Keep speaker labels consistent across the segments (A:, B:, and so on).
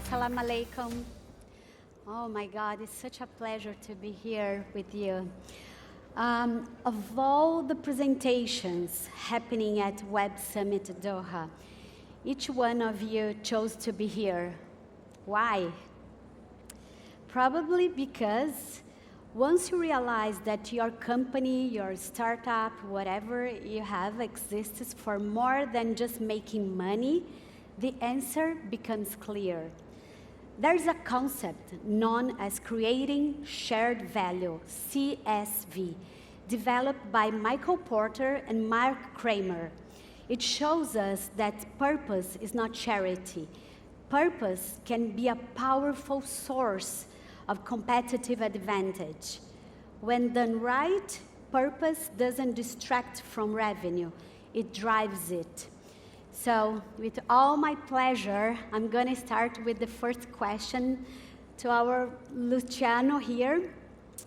A: Assalamu alaikum. Oh my God, it's such a pleasure to be here with you. Of all the presentations happening at Websummit Doha, each one of you chose to be here. Why? Probably because once you realize that your company, your startup, whatever you have exists for more than just making money, the answer becomes clear. There's a concept known as creating shared value, CSV, developed by Michael Porter and Mark Kramer. It shows us that purpose is not charity. Purpose can be a powerful source of competitive advantage. When done right, purpose doesn't distract from revenue, it drives it. So, with all my pleasure, I'm going to start with the first question to our Luciano here.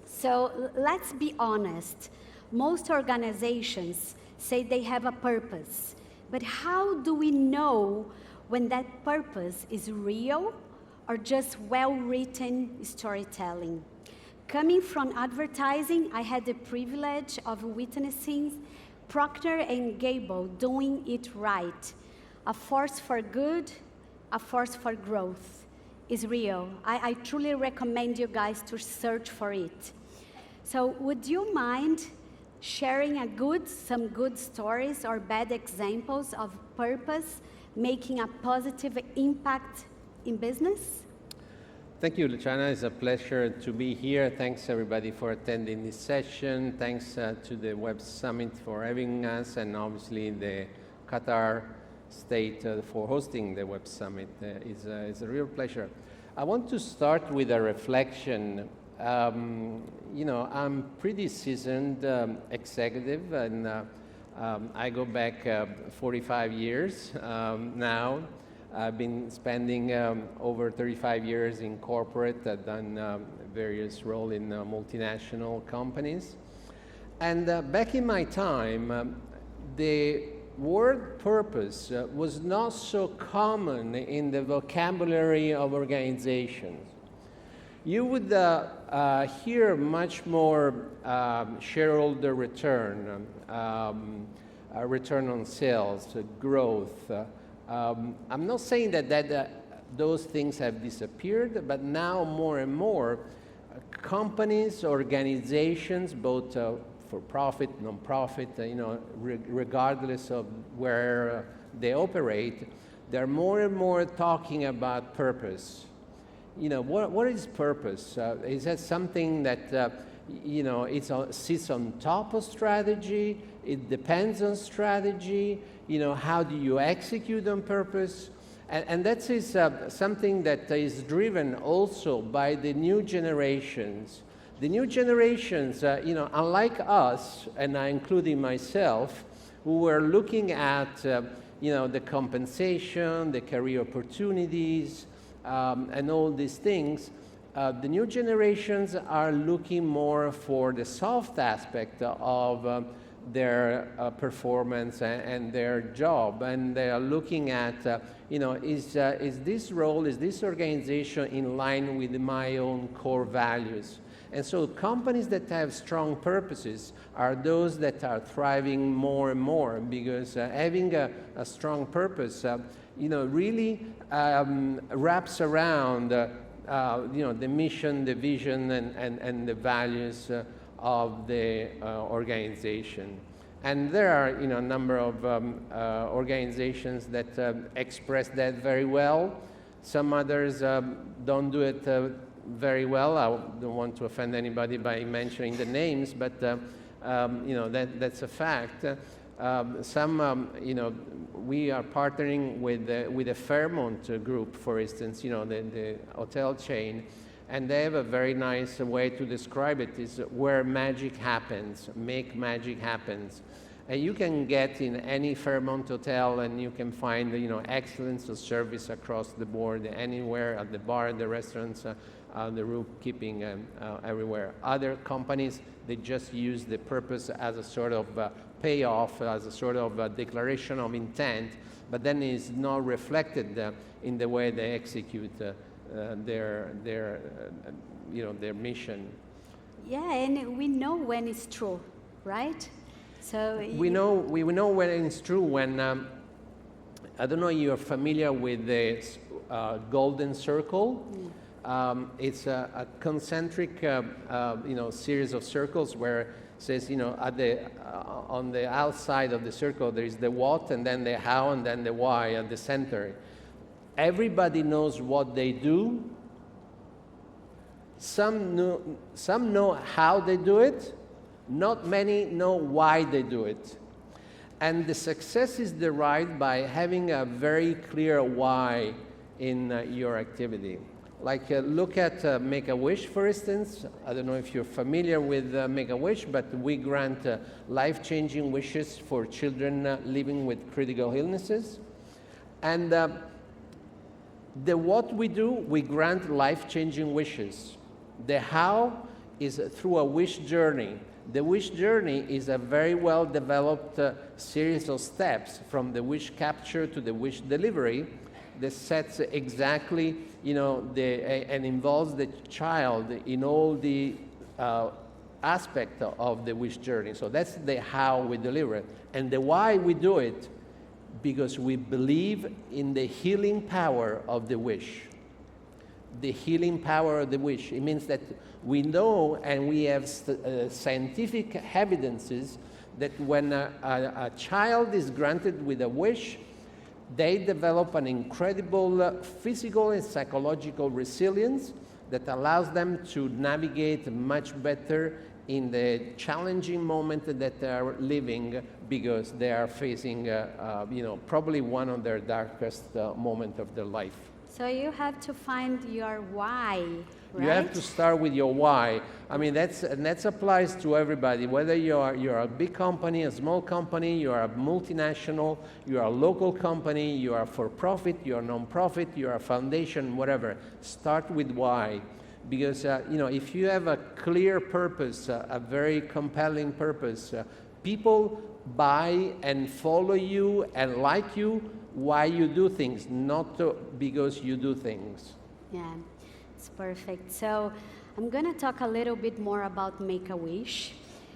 A: So, let's be honest. Most organizations say they have a purpose, but how do we know when that purpose is real or just well-written storytelling? Coming from advertising, I had the privilege of witnessing Procter & Gamble doing it right. A force for good, a force for growth is real. I truly recommend you guys to search for it. So would you mind sharing some good stories or bad examples of purpose making a positive impact in business?
B: Thank you, Luciana. It's a pleasure to be here. Thanks, everybody, for attending this session. Thanks to the Websummit for having us, and obviously the Qatar state for hosting the Websummit. It's a real pleasure. I want to start with a reflection. You know, I'm pretty seasoned executive, and I go back 45 years now. I've been spending over 35 years in corporate. I've done various roles in multinational companies. And back in my time, the word purpose was not so common in the vocabulary of organizations. You would hear much more shareholder return, return on sales, growth. I'm not saying that those things have disappeared, but now more and more companies, organizations, both for profit, non-profit, you know, regardless of where they operate, they're more and more talking about purpose. You know, what is purpose? Is that something that you know, it sits on top of strategy? It depends on strategy. You know, how do you execute on purpose? And that is something that is driven also by the new generations. The new generations, you know, unlike us, and including myself, who were looking at, you know, the compensation, the career opportunities, and all these things, the new generations are looking more for the soft aspect of their performance and their job, and they are looking at, you know, is this role, is this organization in line with my own core values? And so companies that have strong purposes are those that are thriving more and more, because having a strong purpose, you know, really wraps around, you know, the mission, the vision, and the values of the organization. And there are, you know, a number of organizations that express that very well. Some others don't do it very well. I don't want to offend anybody by mentioning the names, but you know, that's a fact. Some, you know, we are partnering with the Fairmont group, for instance, you know, the hotel chain, and they have a very nice way to describe it, is where magic happens, make magic happens. And you can get in any Fairmont hotel, and you can find, you know, excellence of service across the board, anywhere, at the bar, the restaurants, the room keeping, everywhere. Other companies, they just use the purpose as a sort of payoff, as a sort of declaration of intent, but then it's not reflected in the way they execute their mission.
A: Yeah, and we know when it's true, right? So
B: we know when it's true when I don't know if you're familiar with the golden circle. It's a concentric series of circles where it says on the outside of the circle there is the what, and then the how, and then the why at the center. Everybody knows what they do. Some know how they do it. Not many know why they do it. And the success is derived by having a very clear why in your activity. Like look at Make-A-Wish, for instance. I don't know if you're familiar with Make-A-Wish, but we grant life-changing wishes for children living with critical illnesses. And the what we do, we grant life-changing wishes. The how is through a wish journey. The wish journey is a very well-developed series of steps from the wish capture to the wish delivery that sets exactly, and involves the child in all the aspect of the wish journey. So that's the how we deliver it. And the why we do it, because we believe in the healing power of the wish. The healing power of the wish. It means that we know, and we have scientific evidences that when a child is granted with a wish, they develop an incredible physical and psychological resilience that allows them to navigate much better in the challenging moment that they are living, because they are facing probably one of their darkest moments of their life.
A: So you have to find your why, right?
B: You have to start with your why. I mean, that applies to everybody, whether you're a big company, a small company, you are a multinational, you are a local company, you are for-profit, you are non-profit, you are a foundation, whatever. Start with why. Because, if you have a clear purpose, a very compelling purpose, people buy and follow you and like you why you do things, not because you do things.
A: Yeah, it's perfect. So I'm going to talk a little bit more about Make-A-Wish.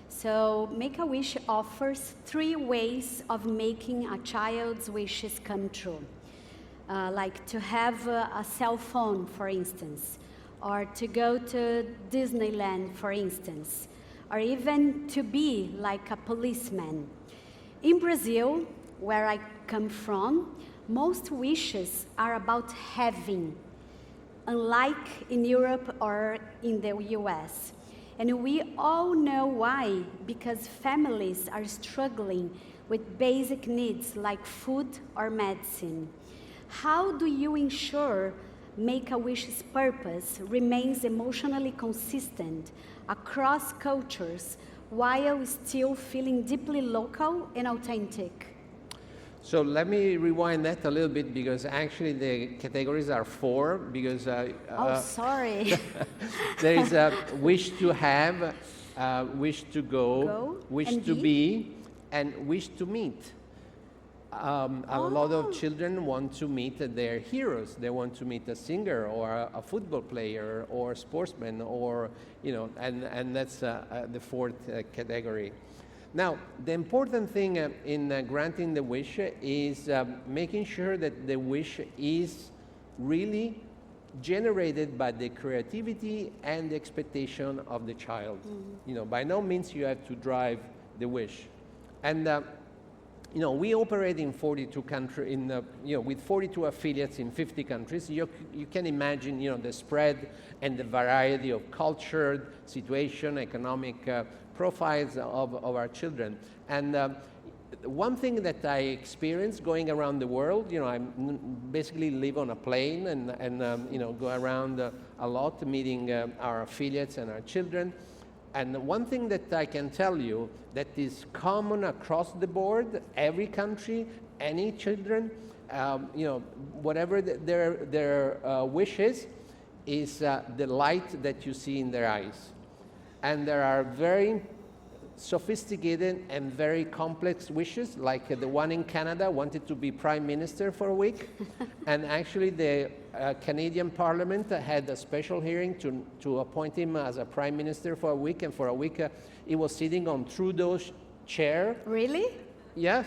A: So Make-A-Wish offers 3 ways of making a child's wishes come true. Like to have a cell phone, for instance, or to go to Disneyland, for instance, or even to be like a policeman. In Brazil, where I come from, most wishes are about having, unlike in Europe or in the US. And we all know why, because families are struggling with basic needs like food or medicine. How do you ensure Make-A-Wish's purpose remains emotionally consistent across cultures while still feeling deeply local and authentic?
B: So let me rewind that a little bit, because actually the categories are 4, because
A: sorry.
B: there is a wish to have, wish to go, wish to be, and wish to meet. A lot of children want to meet their heroes. They want to meet a singer or a football player or a sportsman, or and that's the 4th category. Now, the important thing in granting the wish is making sure that the wish is really generated by the creativity and the expectation of the child. Mm-hmm. By no means you have to drive the wish. And we operate in 42 countries, with 42 affiliates in 50 countries. You can imagine, the spread and the variety of culture, situation, economic profiles of our children. And one thing that I experienced going around the world, I basically live on a plane and go around a lot, meeting our affiliates and our children. And one thing that I can tell you that is common across the board, every country, any children, whatever their wish is the light that you see in their eyes. And there are very sophisticated and very complex wishes, like the one in Canada wanted to be prime minister for a week. And actually the Canadian Parliament had a special hearing to appoint him as a prime minister for a week, and for a week he was sitting on Trudeau's chair.
A: Really?
B: Yes,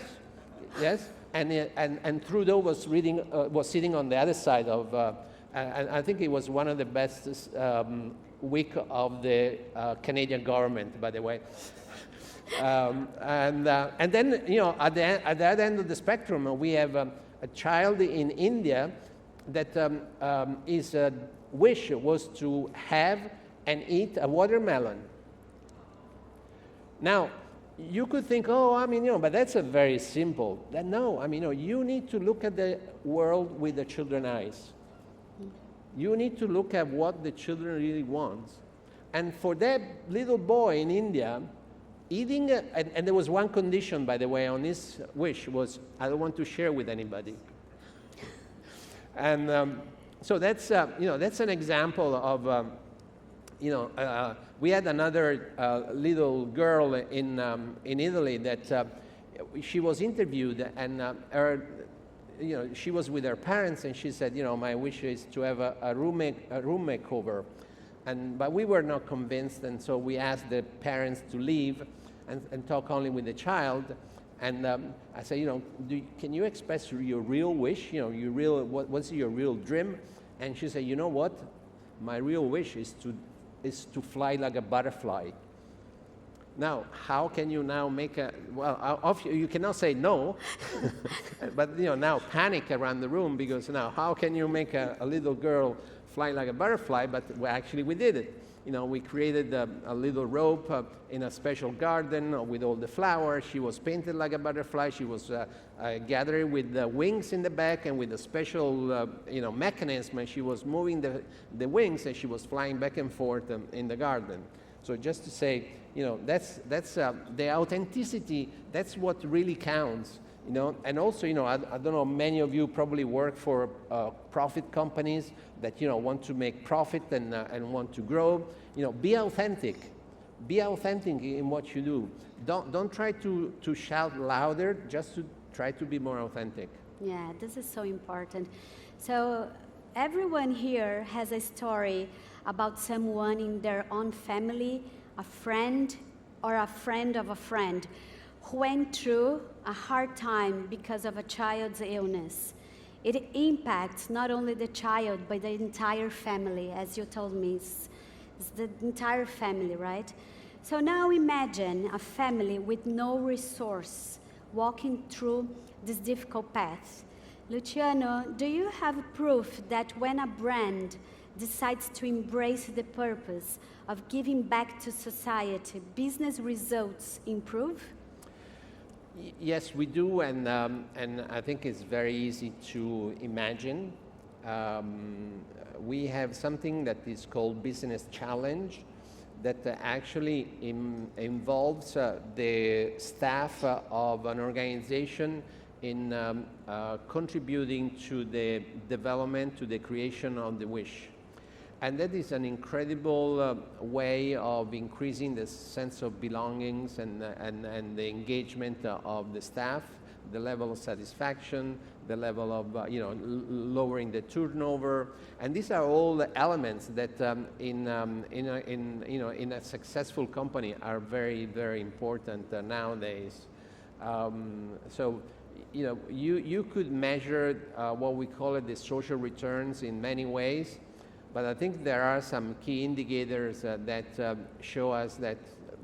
B: yes. And Trudeau was sitting on the other side of, and I think it was one of the best week of the Canadian government, by the way. And then, you know, at the other end of the spectrum, we have a child in India that his wish was to have and eat a watermelon. Now, you could think, oh, I mean, you know, but that's a very simple. No, I mean, you know, you need to look at the world with the children's eyes. You need to look at what the children really want. And for that little boy in India, eating, and there was one condition, by the way, on his wish was, I don't want to share with anybody. And so that's, you know, that's an example of, you know, we had another little girl in Italy that she was interviewed, and you know, she was with her parents, and she said, you know, my wish is to have a room makeover. But we were not convinced, and so we asked the parents to leave and talk only with the child. And I said, you know, can you express your real wish? You know, what's your real dream? And she said, you know what? My real wish is to fly like a butterfly. Now, how can you now make you cannot say no, but, you know, now panic around the room, because now how can you make a little girl fly like a butterfly? But actually we did it. You know, we created a little rope in a special garden with all the flowers. She was painted like a butterfly. She was gathering with the wings in the back, and with a special, you know, mechanism. And she was moving the wings, and she was flying back and forth in the garden. So just to say, you know, that's the authenticity. That's what really counts. You know, and also, you know, I don't know, many of you probably work for profit companies that, you know, want to make profit and want to grow. You know, be authentic. Be authentic in what you do. Don't try to shout louder, just to try to be more authentic.
A: Yeah, this is so important. So everyone here has a story about someone in their own family, a friend or a friend of a friend, who went through a hard time because of a child's illness. It impacts not only the child, but the entire family, as you told me. It's the entire family, right? So now imagine a family with no resource walking through this difficult path. Luciano, do you have proof that when a brand decides to embrace the purpose of giving back to society, business results improve?
B: Yes, we do, and I think it's very easy to imagine. We have something that is called Business Challenge, that actually involves the staff of an organization in contributing to the development, to the creation of the wish. And that is an incredible way of increasing the sense of belongings and the engagement of the staff, the level of satisfaction, the level of you know, lowering the turnover, and these are all the elements that in a successful company are very, very important nowadays. So, you know, you could measure what we call it the social returns in many ways. But I think there are some key indicators that show us that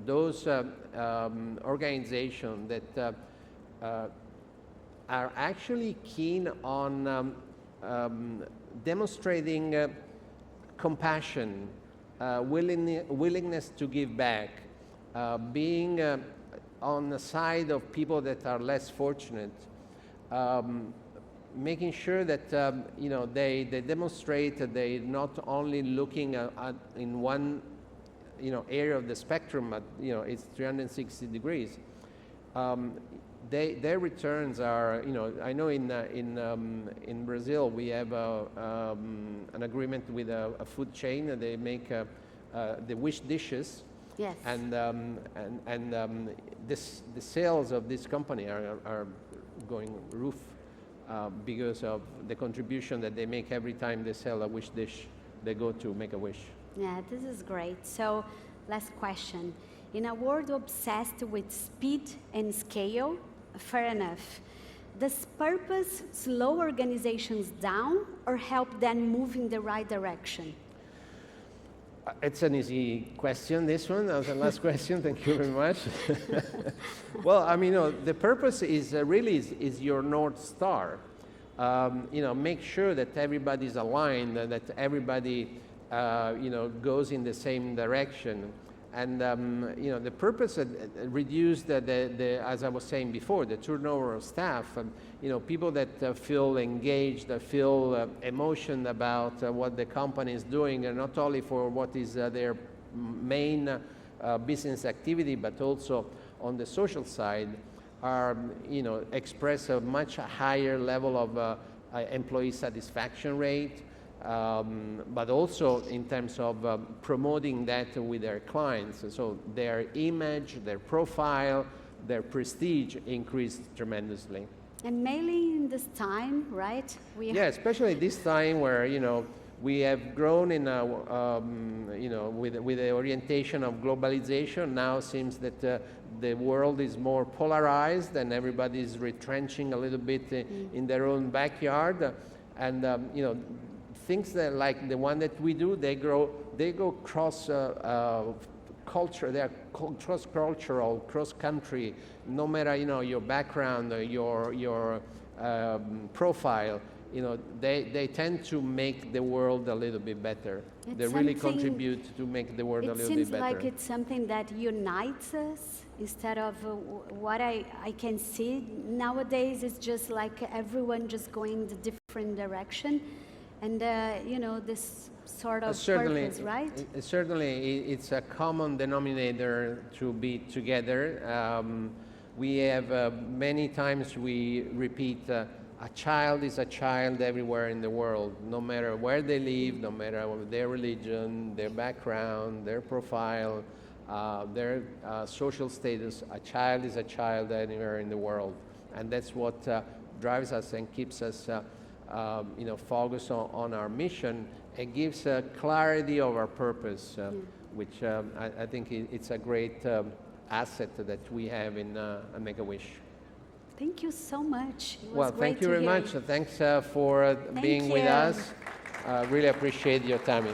B: those organizations that are actually keen on demonstrating compassion, willingness to give back, being on the side of people that are less fortunate, making sure that you know, they demonstrate that they're not only looking at in one, you know, area of the spectrum, but, you know, it's 360 degrees. Their returns are, you know, I know in Brazil we have an agreement with a food chain. They make the wish dishes.
A: Yes.
B: The sales of this company are going roof because of the contribution that they make every time they sell a wish dish. They go to Make-A-Wish.
A: Yeah, this is great. So, last question. In a world obsessed with speed and scale, fair enough. Does purpose slow organizations down or help them move in the right direction?
B: It's an easy question, this one. That was the last question. Thank you very much. Well, I mean, the purpose is really is your North Star. Make sure that everybody's aligned, that everybody, goes in the same direction. And, the purpose reduced as I was saying before, the turnover of staff. People that feel engaged, that feel emotion about what the company is doing, and not only for what is their main business activity, but also on the social side, are, express a much higher level of employee satisfaction rate. But also in terms of promoting that with their clients. So their image, their profile, their prestige increased tremendously.
A: And mainly in this time, right?
B: Yeah, especially this time where, we have grown in with the orientation of globalization. Now it seems that the world is more polarized and everybody is retrenching a little bit in their own backyard. And, things that like the one that we do, they go cross culture. They are cross cultural, cross country. No matter your background, your profile, they tend to make the world a little bit better. They really contribute to make the world a little bit better.
A: It seems like it's something that unites us instead of what I can see nowadays. It's just like everyone just going the different direction. And, this sort of purpose, right?
B: Certainly, it's a common denominator to be together. We have many times we repeat, a child is a child everywhere in the world, no matter where they live, no matter their religion, their background, their profile, their social status. A child is a child anywhere in the world. And that's what drives us and keeps us focus on our mission. It gives clarity of our purpose, which I think it's a great asset that we have in Make-A-Wish.
A: Thank you so much. It was
B: well,
A: great
B: thank you very much. Thanks for being with us. Really appreciate your time.